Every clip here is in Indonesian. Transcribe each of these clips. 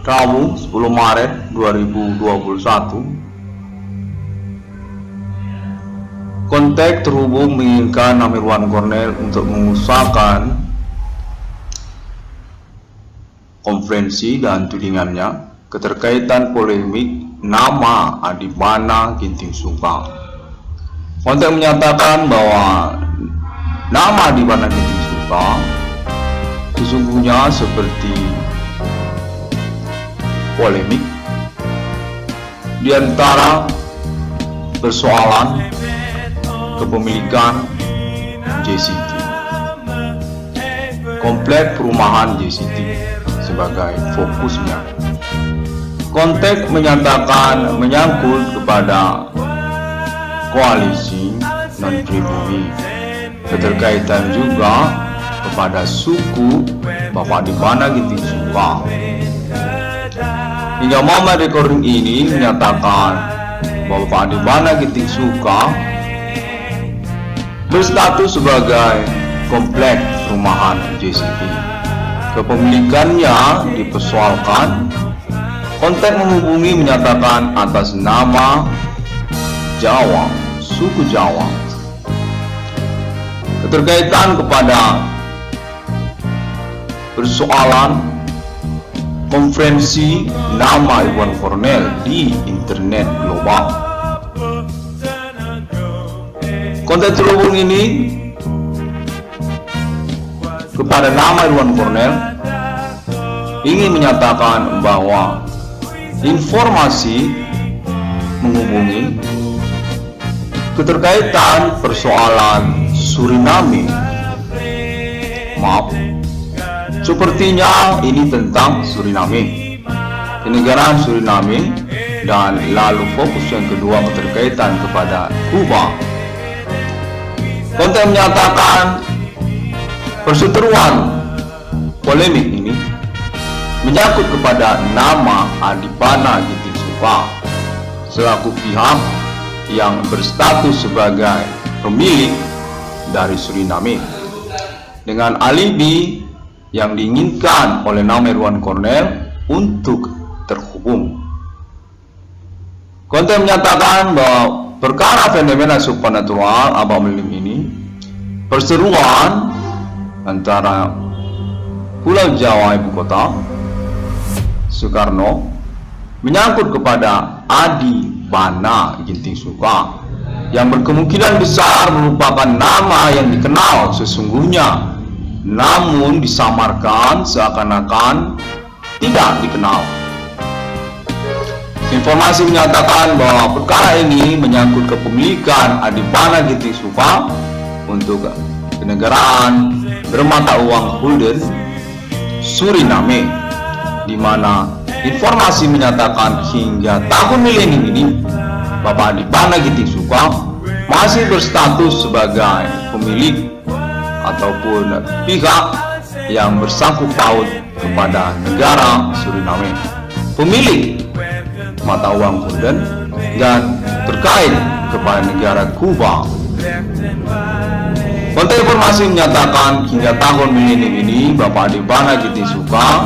Rabu 10 Maret 2021. Kontak terhubung menginginkan Amirwan Cornel untuk mengusahakan konferensi dan tudingannya keterkaitan polemik nama Adibana Ginting Suka. Kontak menyatakan bahwa nama Adibana Ginting Suka sesungguhnya seperti polemik di antara persoalan kepemilikan JCT, komplek perumahan JCT sebagai fokusnya. Kontak menyatakan menyangkut kepada koalisi non-pribumi, keterkaitan juga kepada suku Bapak Adibana Ginting Suka. Hingga momen recording ini menyatakan bahwa Bapak Adibana Ginting Suka berstatus sebagai komplek perumahan JCT. Kepemilikannya dipersoalkan. Kontak menghubungi menyatakan atas nama Jawa, suku Jawa. Keterkaitan kepada persoalan konferensi nama Amirwan Cornel di internet global. Kontak terhubung ini kepada nama Amirwan Cornel ingin menyatakan bahwa informasi menghubungi keterkaitan persoalan Suriname. Maaf, sepertinya ini tentang Suriname, kenegaraan Suriname, dan lalu fokus yang kedua keterkaitan kepada Kuba. Kontak menyatakan perseteruan polemik ini menyangkut kepada nama Adibana Ginting Suka selaku pihak yang berstatus sebagai pemilik dari Suriname dengan alibi yang diinginkan oleh nama Amirwan Cornel untuk terhubung. Kontak menyatakan bahwa perkara fenomena supernatural abang melim ini perseteruan antara Pulau Jawa Ibu Kota Soekarno menyangkut kepada Adibana Ginting Suka yang berkemungkinan besar merupakan nama yang dikenal sesungguhnya, namun disamarkan seakan-akan tidak dikenal. Informasi menyatakan bahwa perkara ini menyangkut kepemilikan Adibana Ginting Suka untuk kenegaraan bermata uang Gulden Suriname, di mana informasi menyatakan hingga tahun milenium ini Bapak Adibana Ginting Suka masih berstatus sebagai pemilik ataupun pihak yang bersangkut paut kepada negara Suriname, pemilik mata uang Gulden dan terkait kepada negara Kuba. Kontak informasi menyatakan hingga tahun milenium ini Bapak Adibana Ginting Suka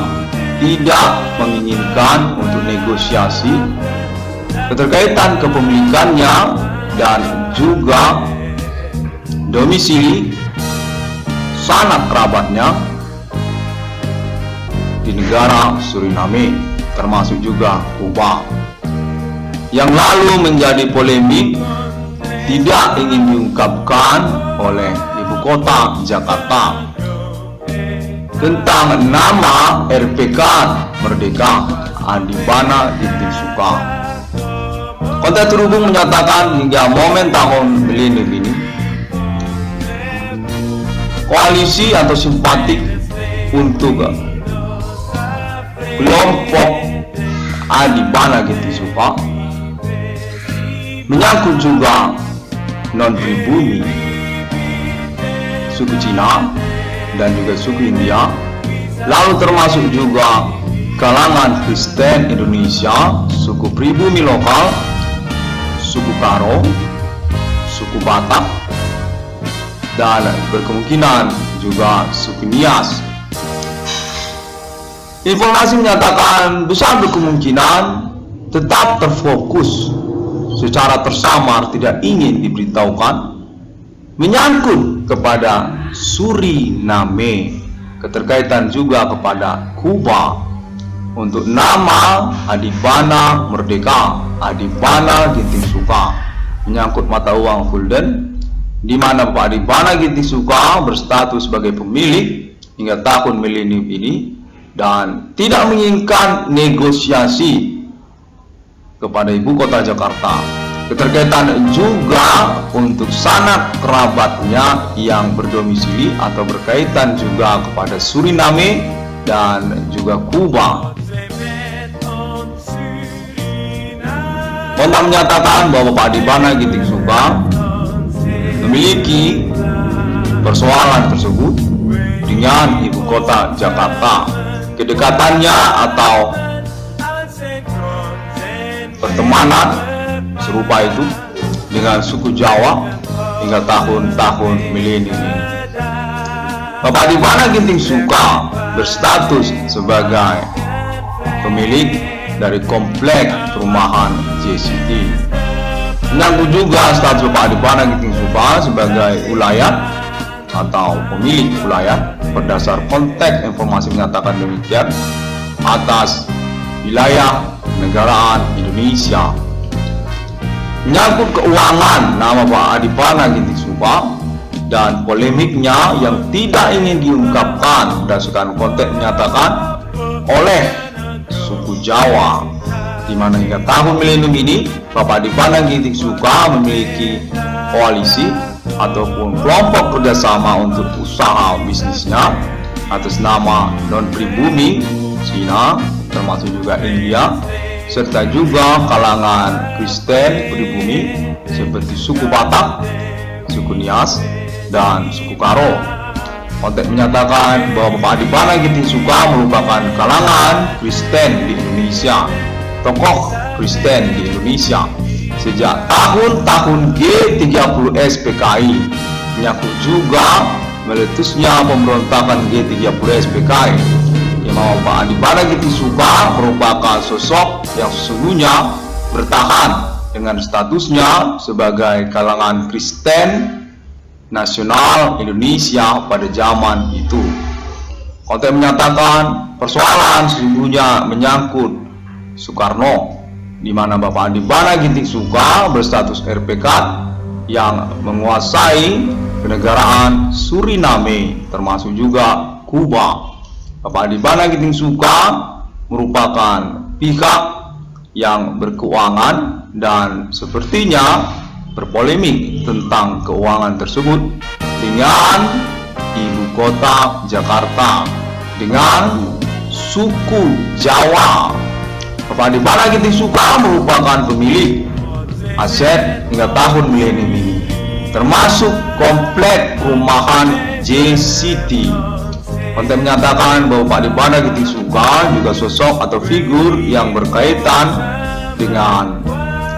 tidak menginginkan untuk negosiasi keterkaitan kepemilikannya dan juga domisili sanak kerabatnya di negara Suriname, termasuk juga Kuba, yang lalu menjadi polemik tidak ingin diungkapkan oleh ibu kota Jakarta tentang nama RPK Merdeka Adibana Ginting Suka. Kontak terhubung menyatakan hingga momen tahun milenium ini koalisi atau simpatik untuk kelompok Adibana Ginting Suka menyangkut juga non-pribumi suku Cina dan juga suku India, lalu termasuk juga kalangan Kristen Indonesia, suku pribumi lokal, suku Karo, suku Batak, dan berkemungkinan juga suku Nias. Informasi menyatakan besar berkemungkinan tetap terfokus secara tersamar, tidak ingin diberitahukan, menyangkut kepada Suriname, keterkaitan juga kepada Kuba. Untuk nama Adibana Merdeka, Adibana Ginting Suka, menyangkut mata uang Gulden, di mana Bapak Adibana Ginting Suka berstatus sebagai pemilik hingga tahun milenium ini dan tidak menginginkan negosiasi kepada ibu kota Jakarta. Keterkaitan juga untuk sanak kerabatnya yang berdomisili atau berkaitan juga kepada Suriname dan juga Kuba. Kontak menyatakan bahwa Pak Adibana Ginting Suka memiliki persoalan tersebut dengan ibu kota Jakarta. Kedekatannya atau pertemanan serupa itu dengan suku Jawa hingga tahun-tahun milenium ini. Bapak Adibana Ginting Suka berstatus sebagai pemilik dari komplek perumahan JCT. Menyangkut juga status Bapak Adibana Ginting Suka sebagai ulayat atau pemilik ulayat berdasar konteks informasi menyatakan demikian atas wilayah negaraan Indonesia. Menyangkut keuangan nama Pak Adibana Ginting Suka dan polemiknya yang tidak ingin diungkapkan berdasarkan konteks menyatakan oleh suku Jawa, di mana hingga tahun milenium ini Bapak Adibana Ginting Suka memiliki koalisi ataupun kelompok kerjasama untuk usaha bisnisnya atas nama non-pribumi Cina, termasuk juga India, serta juga kalangan Kristen pribumi seperti suku Batak, suku Nias, dan suku Karo. Konteks menyatakan bahwa Bapak Adibana Ginting Suka merupakan kalangan Kristen di Indonesia, tokoh Kristen di Indonesia sejak tahun-tahun G30 SPKI. Menyangkut juga meletusnya pemberontakan G30 SPKI, yang Bapak Adibana Ginting Suka merupakan sosok yang sesungguhnya bertahan dengan statusnya sebagai kalangan Kristen nasional Indonesia pada zaman itu. Konteks menyatakan persoalan sesungguhnya menyangkut Soekarno, di mana Bapak Adibana Ginting Suka berstatus RPK yang menguasai kenegaraan Suriname termasuk juga Kuba. Bapak Adibana Ginting Suka merupakan pihak yang berkeuangan dan sepertinya berpolemik tentang keuangan tersebut dengan ibu kota Jakarta, dengan suku Jawa. Bapak Adibana Ginting Suka merupakan pemilik aset hingga tahun milenium ini, termasuk komplek perumahan JCT. Konteks menyatakan bahwa Pak Adibana Ginting Suka juga sosok atau figur yang berkaitan dengan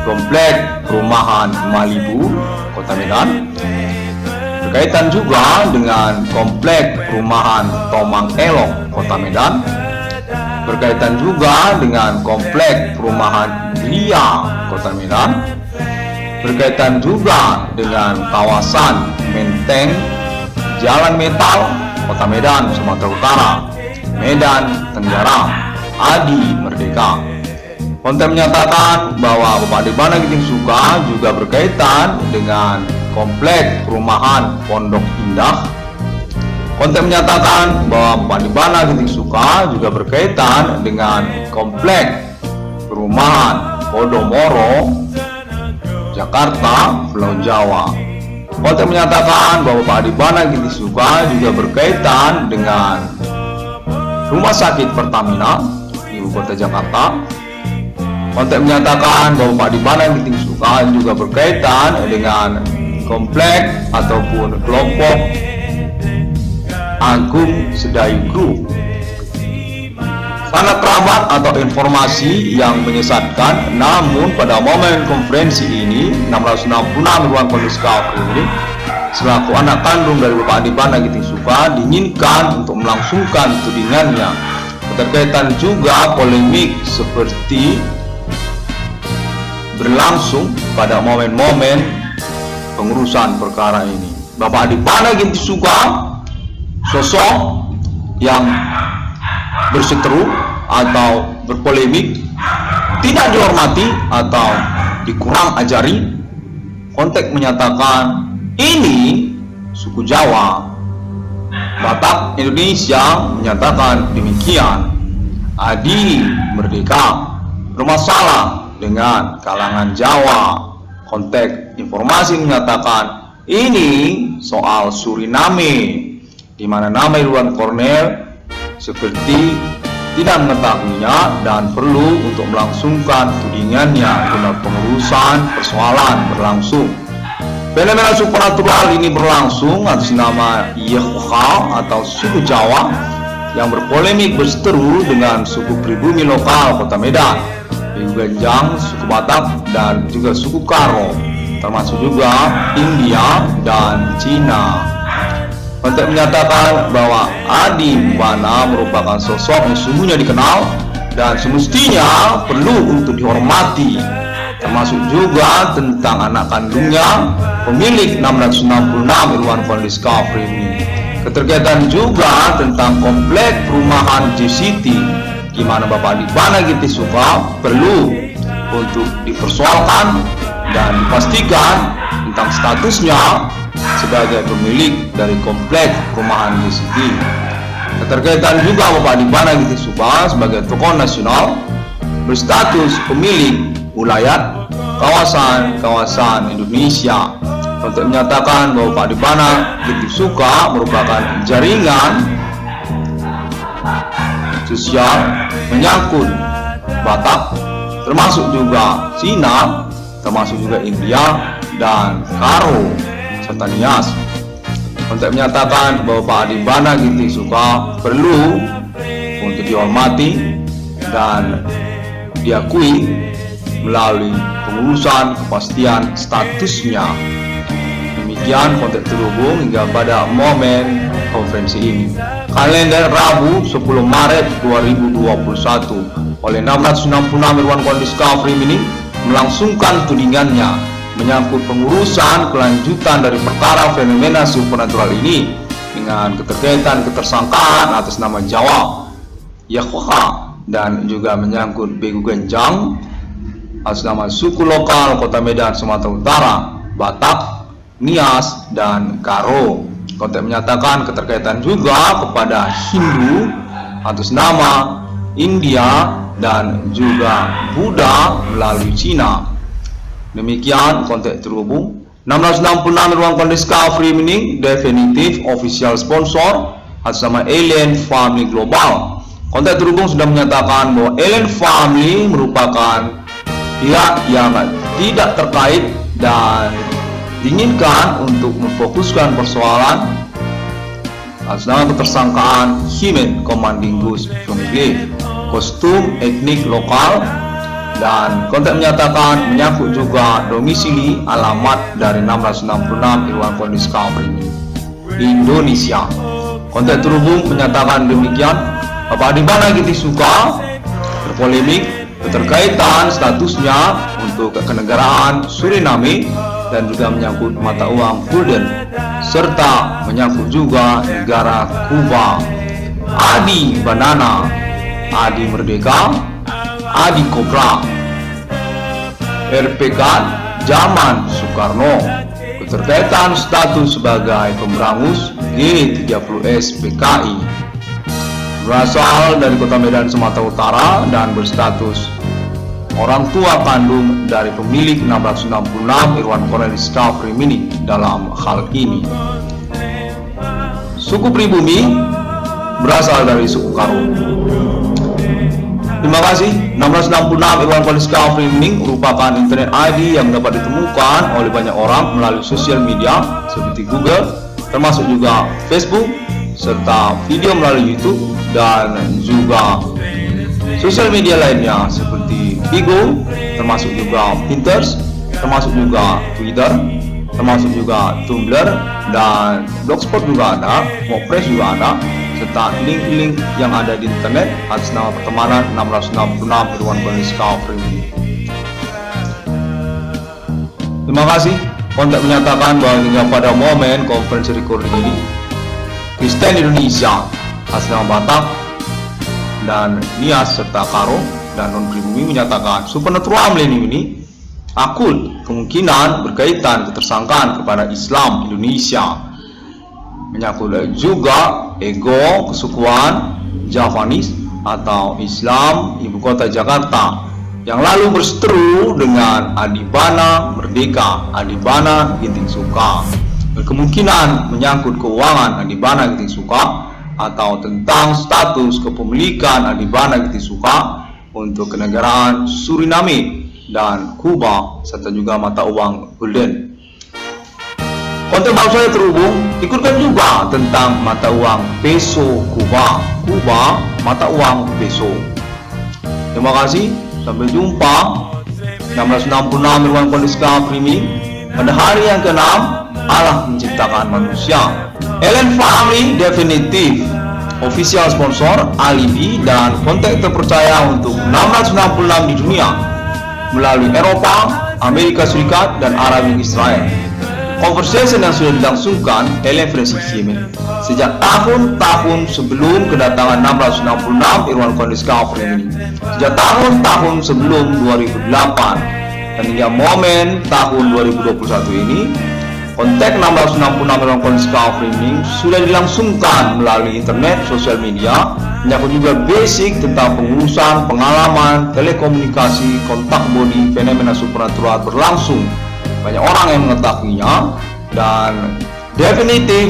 komplek perumahan Malibu, Kota Medan, berkaitan juga dengan komplek perumahan Tomang Elong, Kota Medan, berkaitan juga dengan komplek perumahan Lia, Kota Medan, berkaitan juga dengan kawasan Menteng, Jalan Metal, Kota Medan, Sumatera Utara, Medan Tenggara, Adi Merdeka. Konteks menyatakan bahwa Bapak Adibana Ginting Suka juga berkaitan dengan komplek perumahan Pondok Indah. Konteks menyatakan bahwa Bapak Adibana Ginting Suka juga berkaitan dengan komplek perumahan Podomoro, Jakarta, Pulau Jawa. Konteks menyatakan bahwa Bapak Adibana Ginting Suka juga berkaitan dengan Rumah Sakit Pertamina di ibu kota Jakarta. Konteks menyatakan bahwa Pak Adibana Ginting Suka juga berkaitan dengan komplek ataupun kelompok Agung Sedayu Group. Sanak kerabat atau informasi yang menyesatkan, namun pada momen konferensi ini 666 ruang kondisi ini selaku anak kandung dari Bapak Adibana Ginting Suka diinginkan untuk melangsungkan tudingannya. keterkaitan juga polemik seperti berlangsung pada momen-momen pengurusan perkara ini. Bapak Adipana Ginting Suka, sosok yang berseteru atau berpolemik, tidak dihormati atau dikurang ajari. Konteks menyatakan ini suku Jawa, Batak Indonesia menyatakan demikian. Adi Merdeka bermasalah dengan kalangan Jawa. Konteks informasi menyatakan ini soal Suriname, di mana nama Irwan Cornel seperti tidak mengetahuinya dan perlu untuk melangsungkan tudingannya guna pengurusan persoalan berlangsung. Fenomena supernatural ini berlangsung atas nama Yahwa atau suku Jawa yang berpolemik berseteru dengan suku pribumi lokal Kota Medan, Begu Ganjang, suku Batak, dan juga suku Karo, termasuk juga India dan Cina. Konteks menyatakan bahwa Adi Mbana merupakan sosok yang sungguhnya dikenal dan semestinya perlu untuk dihormati, termasuk juga tentang anak kandungnya, pemilik 666 Irwan Discovery ini. Keterkaitan juga tentang komplek perumahan JCT, di mana Bapak Adipana Ginting Suka perlu untuk dipersoalkan dan dipastikan tentang statusnya sebagai pemilik dari komplek perumahan JCT. Keterkaitan juga Bapak Adipana Ginting Suka sebagai tokoh nasional berstatus pemilik wilayah kawasan Indonesia. Untuk menyatakan bahwa Pak Adipana Ginting Suka merupakan jaringan sosial menyangkut Batak, termasuk juga Cina, termasuk juga India dan Karo serta Nias. Untuk menyatakan bahwa Pak Adipana Ginting Suka perlu untuk dihormati dan diakui melalui pengurusan kepastian statusnya. Demikian konteks terhubung hingga pada momen konferensi ini. Kalender Rabu 10 Maret 2021 oleh 666 Irwan Discovery ini melangsungkan tudingannya menyangkut pengurusan kelanjutan dari perkara fenomena supernatural ini dengan keterkaitan ketersangkaan atas nama Jawa, Yahwa, dan juga menyangkut Begu Ganjang atas nama suku lokal Kota Medan, Sumatera Utara, Batak, Nias, dan Karo. Konteks menyatakan keterkaitan juga kepada Hindu atas nama India dan juga Buddha melalui Cina. Demikian konteks terhubung. 666 Irwan Discovery ini definitif official sponsor atas nama Alien Family Global. Konteks terhubung sudah menyatakan bahwa Alien Family merupakan pihak yang tidak terkait dan diinginkan untuk memfokuskan persoalan atas nama ketersangkaan Human Commanding Ghost Family, kostum etnik lokal, dan konteks menyatakan menyangkut juga domisili alamat dari 666 Irwan Discovery Indonesia. Konteks terhubung menyatakan demikian. Bapak Adipana Ginting Suka berpolemik keterkaitan statusnya untuk kenegaraan Suriname dan juga menyangkut mata uang gulden serta menyangkut juga negara Kuba. Adi Banana, Adi Merdeka, Adi Kobra, RPK zaman Soekarno, keterkaitan status sebagai pemberangus G30S PKI, berasal dari Kota Medan, Sumatera Utara, dan berstatus orang tua kandung dari pemilik 666 Irwan Discovery Mini dalam hal ini. Suku pribumi berasal dari suku Karo. Terima kasih. 666 Irwan Discovery Mini merupakan internet ID yang dapat ditemukan oleh banyak orang melalui sosial media seperti Google, termasuk juga Facebook, serta video melalui YouTube dan juga sosial media lainnya seperti Bigo, termasuk juga Pinterest, termasuk juga Twitter, termasuk juga Tumblr, dan Blogspot juga ada, WordPress juga ada, serta minta link-link yang ada di internet atas nama pertemanan 666 Irwan Koniska Free. Terima kasih. Kontak menyatakan bahwa hingga pada momen konferensi recording ini, Kristen Indonesia atas nama Batak dan Nias serta Karo dan non pribumi menyatakan Supernatural Millennium ini akut kemungkinan berkaitan ketersangkaan kepada Islam Indonesia, menyangkut juga ego kesukuan Javanis atau Islam Ibu Kota Jakarta yang lalu berseteru dengan Adibana Merdeka, Adibana Ginting Suka. Kemungkinan menyangkut keuangan Adibana Ginting Suka atau tentang status kepemilikan Adibana Ginting Suka untuk kenegaraan Suriname dan Kuba serta juga mata uang gulden. Konten baru saya terhubung ikutkan juga tentang mata uang peso Kuba, mata uang peso. Terima kasih. Sampai jumpa 1666 Irwan Koniska Primi pada hari yang ke-6 Allah menciptakan manusia. Ellen Family Definitive official sponsor alibi dan kontak terpercaya untuk 666 di dunia melalui Eropa, Amerika Serikat dan Arab Israel. Conversation yang sudah dilangsungkan Ellen Francis Yemen sejak tahun-tahun sebelum kedatangan 666 Irwan Koniska ini, sejak tahun-tahun sebelum 2008 dan hingga momen tahun 2021 ini, kontak 666 Irwan Koniska ini sudah dilangsungkan melalui internet, sosial media, menyangkut juga basic tentang pengurusan, pengalaman, telekomunikasi, kontak body, fenomena supernatural berlangsung. Banyak orang yang mengetahuinya dan definitif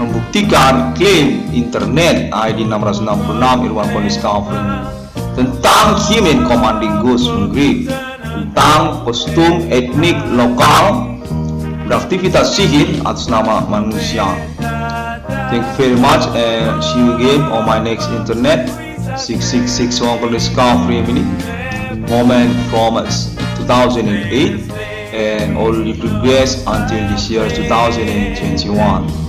membuktikan klaim internet ID 666 Irwan Koniska ini tentang Human Commanding Ghost Hungry, tentang kostum etnik lokal beraktivitas sihir atas nama manusia. Thank you very much and see you again on my next internet 6661 Koniska ini moment from 2008 and all the progress until this year 2021.